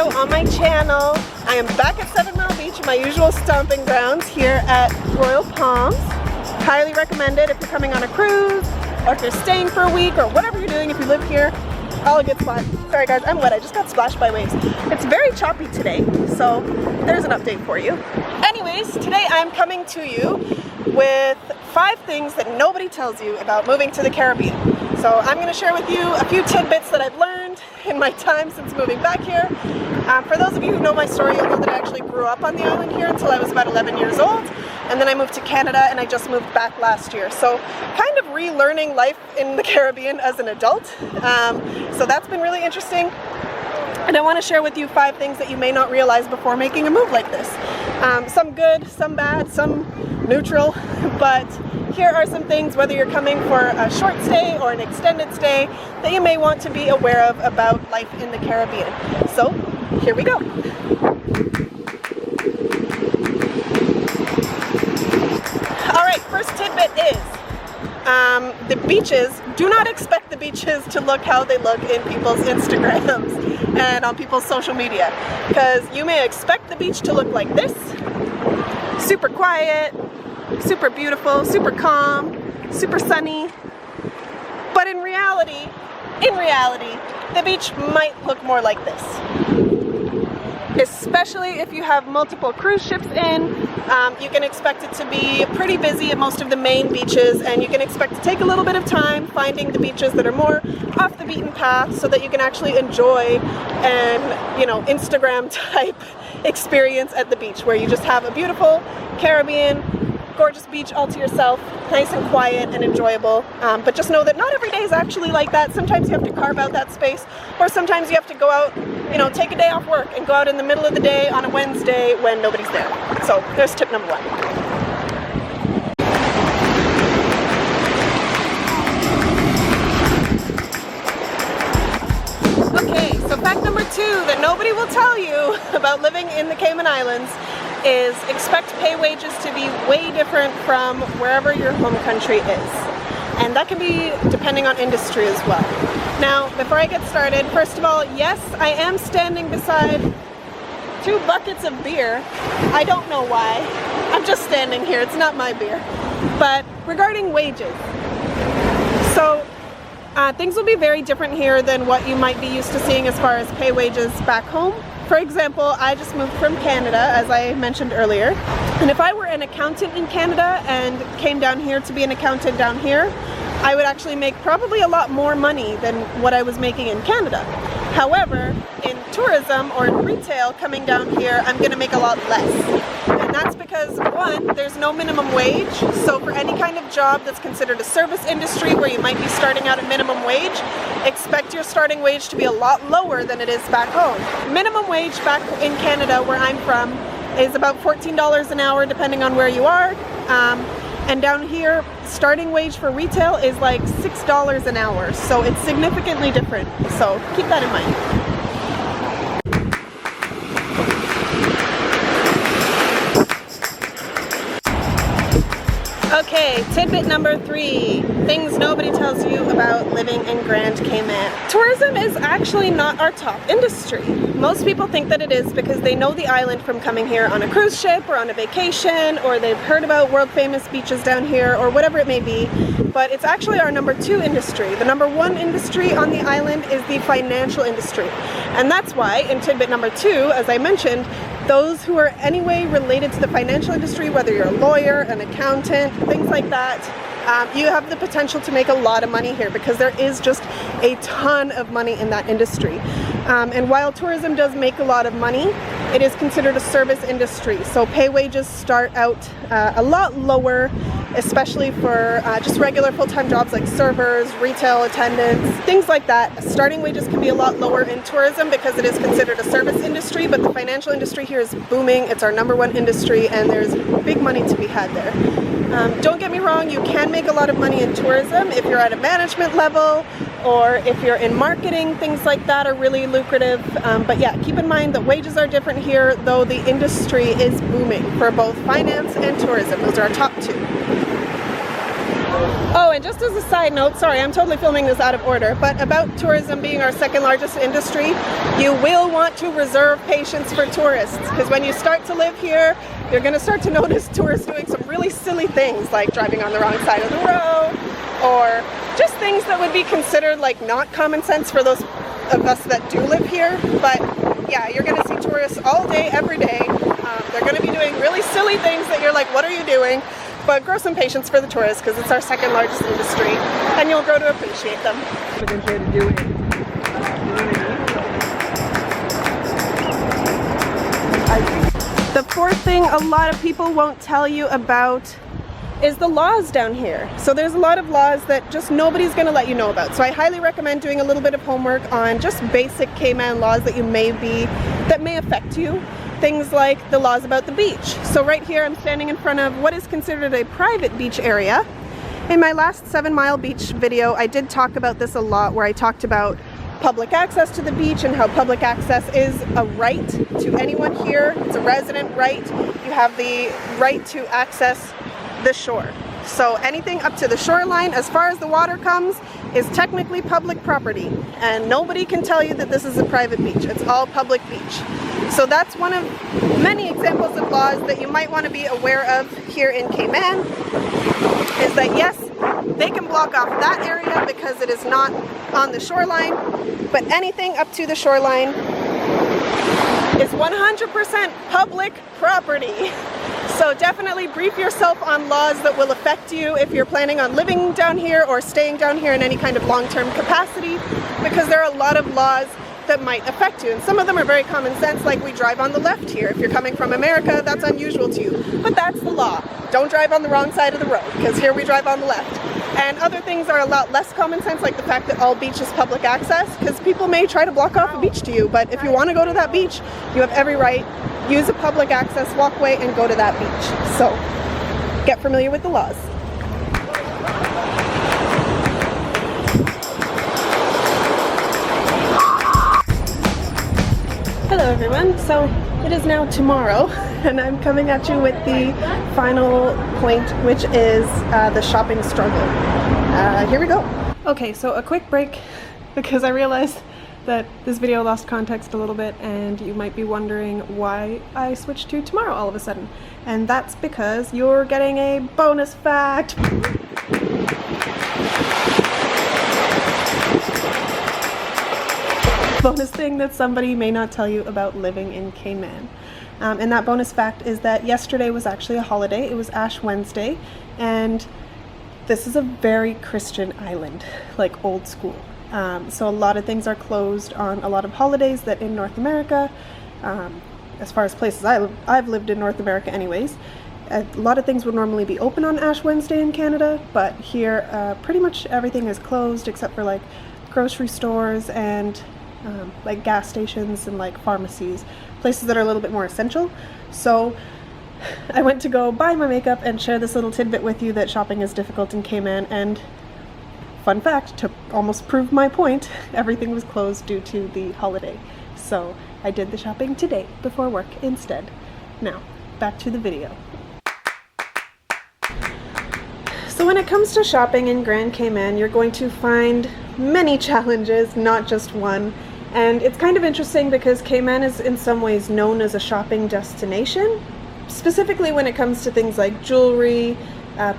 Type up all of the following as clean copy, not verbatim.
video on my channel. I am back at 7 Mile Beach, my usual stomping grounds here at Royal Palms. Highly recommend it if you're coming on a cruise, or if you're staying for a week, or whatever you're doing if you live here. All a good spot. Sorry guys, I'm wet. I just got splashed by waves. It's very choppy today, so there's an update for you. Anyways, today I'm coming to you with 5 things that nobody tells you about moving to the Caribbean. So I'm going to share with you a few tidbits that I've learned in my time since moving back here. For those of you who know my story, you'll know that I actually grew up on the island here until I was about 11 years old. And then I moved to Canada and I just moved back last year. So kind of relearning life in the Caribbean as an adult. So that's been really interesting. And I want to share with you 5 things that you may not realize before making a move like this. Some good, some bad, some neutral, but here are some things, whether you're coming for a short stay or an extended stay, that you may want to be aware of about life in the Caribbean. So here we go. Alright, first tidbit is the beaches. Do not expect the beaches to look how they look in people's Instagrams and on people's social media, because you may expect the beach to look like this: super quiet, super beautiful, super calm, super sunny. But in reality, the beach might look more like this. Especially if you have multiple cruise ships in, you can expect it to be pretty busy at most of the main beaches, and you can expect to take a little bit of time finding the beaches that are more off the beaten path so that you can actually enjoy an, Instagram type experience at the beach, where you just have a beautiful Caribbean, gorgeous beach all to yourself, nice and quiet and enjoyable. But just know that not every day is actually like that. Sometimes you have to carve out that space, or sometimes you have to go out, take a day off work and go out in the middle of the day on a Wednesday when nobody's there. So there's tip number 1. Okay, so fact number 2 that nobody will tell you about living in the Cayman Islands is expect pay wages to be way different from wherever your home country is. And that can be depending on industry as well. Now, before I get started, first of all, yes, I am standing beside 2 buckets of beer. I don't know why. I'm just standing here. It's not my beer. But regarding wages, so things will be very different here than what you might be used to seeing as far as pay wages back home. For example, I just moved from Canada, as I mentioned earlier, and if I were an accountant in Canada and came down here to be an accountant down here, I would actually make probably a lot more money than what I was making in Canada. However, in tourism or in retail coming down here, I'm going to make a lot less. And that's because, 1, there's no minimum wage, so for any kind of job that's considered a service industry where you might be starting out at minimum wage, expect your starting wage to be a lot lower than it is back home. Minimum wage back in Canada, where I'm from, is about $14 an hour depending on where you are. And down here, starting wage for retail is like $6 an hour, so it's significantly different. So keep that in mind. Okay, tidbit number 3, things nobody tells you about living in Grand Cayman. Tourism is actually not our top industry. Most people think that it is because they know the island from coming here on a cruise ship or on a vacation, or they've heard about world famous beaches down here, or whatever it may be. But it's actually our number 2 industry. The number 1 industry on the island is the financial industry. And that's why, in tidbit number 2, as I mentioned, those who are anyway related to the financial industry, whether you're a lawyer, an accountant, things like that, you have the potential to make a lot of money here, because there is just a ton of money in that industry. And while tourism does make a lot of money, it is considered a service industry, so pay wages start out a lot lower, especially for just regular full-time jobs like servers, retail attendants, things like that. Starting wages can be a lot lower in tourism because it is considered a service industry, but the financial industry here is booming. It's our number 1 industry, and there's big money to be had there. Don't get me wrong, you can make a lot of money in tourism if you're at a management level, or if you're in marketing. Things like that are really lucrative. But yeah, keep in mind that wages are different here, though the industry is booming for both finance and tourism. Those are our top 2. Oh, and just as a side note, sorry, I'm totally filming this out of order, but about tourism being our second largest industry, you will want to reserve patience for tourists, because when you start to live here, you're going to start to notice tourists doing some really silly things, like driving on the wrong side of the road, or just things that would be considered like not common sense for those of us that do live here. But yeah, you're going to see tourists all day, every day. They're going to be doing really silly things that you're like, what are you doing? But grow some patience for the tourists, because it's our second largest industry, and you'll grow to appreciate them. The fourth thing a lot of people won't tell you about is the laws down here. So there's a lot of laws that just nobody's going to let you know about. So I highly recommend doing a little bit of homework on just basic Cayman laws that may affect you. Things like the laws about the beach. So right here I'm standing in front of what is considered a private beach area. In my last 7 Mile Beach video, I did talk about this a lot, where I talked about public access to the beach and how public access is a right to anyone here. It's a resident right. You have the right to access the shore. So anything up to the shoreline, as far as the water comes, is technically public property, and nobody can tell you that this is a private beach. It's all public beach. So that's one of many examples of laws that you might want to be aware of here in Cayman, is that yes, they can block off that area because it is not on the shoreline, but anything up to the shoreline is 100% public property. So definitely brief yourself on laws that will affect you if you're planning on living down here or staying down here in any kind of long-term capacity, because there are a lot of laws that might affect you, and some of them are very common sense, like we drive on the left here. If you're coming from America, that's unusual to you, but that's the law. Don't drive on the wrong side of the road, because here we drive on the left. And other things are a lot less common sense, like the fact that all beach is public access, because people may try to block off a beach to you, but if you want to go to that beach, you have every right. Use a public access walkway and go to that beach. So get familiar with the laws. Hello everyone, so it is now tomorrow, and I'm coming at you with the final point, which is the shopping struggle. Here we go. Okay, so a quick break, because I realized that this video lost context a little bit, and you might be wondering why I switched to tomorrow all of a sudden. And that's because you're getting a bonus fact. Bonus thing that somebody may not tell you about living in Cayman. And that bonus fact is that yesterday was actually a holiday. It was Ash Wednesday, and this is a very Christian island, like old school. So a lot of things are closed on a lot of holidays that in North America, as far as places I've lived in North America anyways, a lot of things would normally be open on Ash Wednesday in Canada, but here pretty much everything is closed except for like grocery stores and like gas stations and like pharmacies, places that are a little bit more essential. So I went to go buy my makeup and share this little tidbit with you that shopping is difficult in Cayman, and fun fact, to almost prove my point, everything was closed due to the holiday. So I did the shopping today before work instead. Now, back to the video. So when it comes to shopping in Grand Cayman, you're going to find many challenges, not just one. And it's kind of interesting because Cayman is in some ways known as a shopping destination, specifically when it comes to things like jewelry,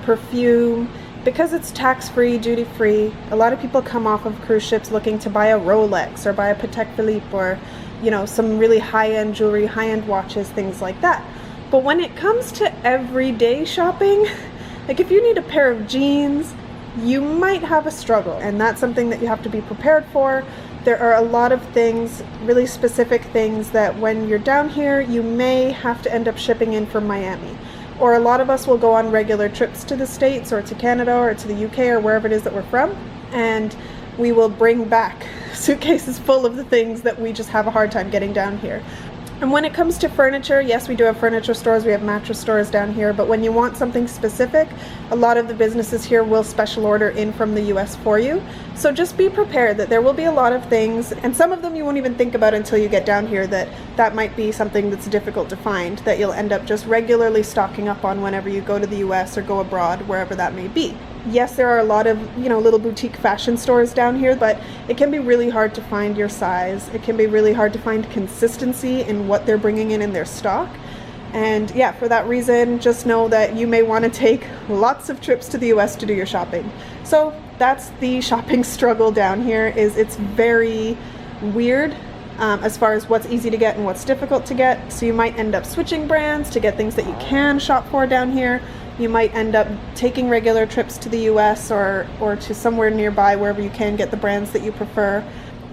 perfume. Because it's tax-free, duty-free, a lot of people come off of cruise ships looking to buy a Rolex or buy a Patek Philippe or, you know, some really high-end jewelry, high-end watches, things like that. But when it comes to everyday shopping, like if you need a pair of jeans, you might have a struggle, and that's something that you have to be prepared for. There are a lot of things, really specific things, that when you're down here, you may have to end up shipping in from Miami. Or a lot of us will go on regular trips to the States or to Canada or to the UK or wherever it is that we're from, and we will bring back suitcases full of the things that we just have a hard time getting down here. And when it comes to furniture, yes, we do have furniture stores, we have mattress stores down here, but when you want something specific, a lot of the businesses here will special order in from the US for you. So just be prepared that there will be a lot of things, and some of them you won't even think about until you get down here, that might be something that's difficult to find, that you'll end up just regularly stocking up on whenever you go to the US or go abroad, wherever that may be. Yes, there are a lot of, little boutique fashion stores down here, but it can be really hard to find your size. It can be really hard to find consistency in what they're bringing in their stock. And yeah, for that reason, just know that you may want to take lots of trips to the US to do your shopping. So that's the shopping struggle down here. Is it's very weird as far as what's easy to get and what's difficult to get. So you might end up switching brands to get things that you can shop for down here. You might end up taking regular trips to the US or to somewhere nearby wherever you can get the brands that you prefer.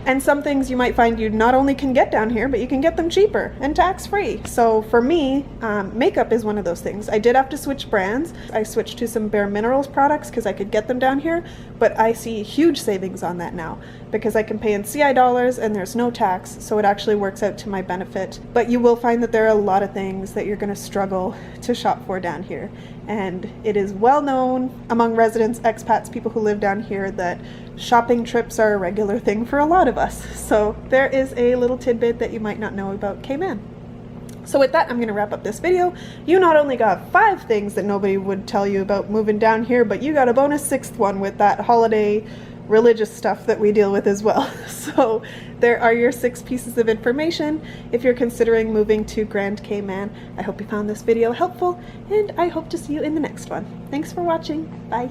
And some things you might find you not only can get down here, but you can get them cheaper and tax-free. So for me, makeup is one of those things. I did have to switch brands. I switched to some Bare Minerals products because I could get them down here, but I see huge savings on that now because I can pay in CI dollars and there's no tax, so it actually works out to my benefit. But you will find that there are a lot of things that you're going to struggle to shop for down here. And it is well known among residents, expats, people who live down here, that shopping trips are a regular thing for a lot of us. So there is a little tidbit that you might not know about Cayman. So with that, I'm going to wrap up this video. You not only got 5 things that nobody would tell you about moving down here, but you got a bonus 6th one with that holiday religious stuff that we deal with as well. So there are your 6 pieces of information if you're considering moving to Grand Cayman. I hope you found this video helpful, and I hope to see you in the next one. Thanks for watching. Bye.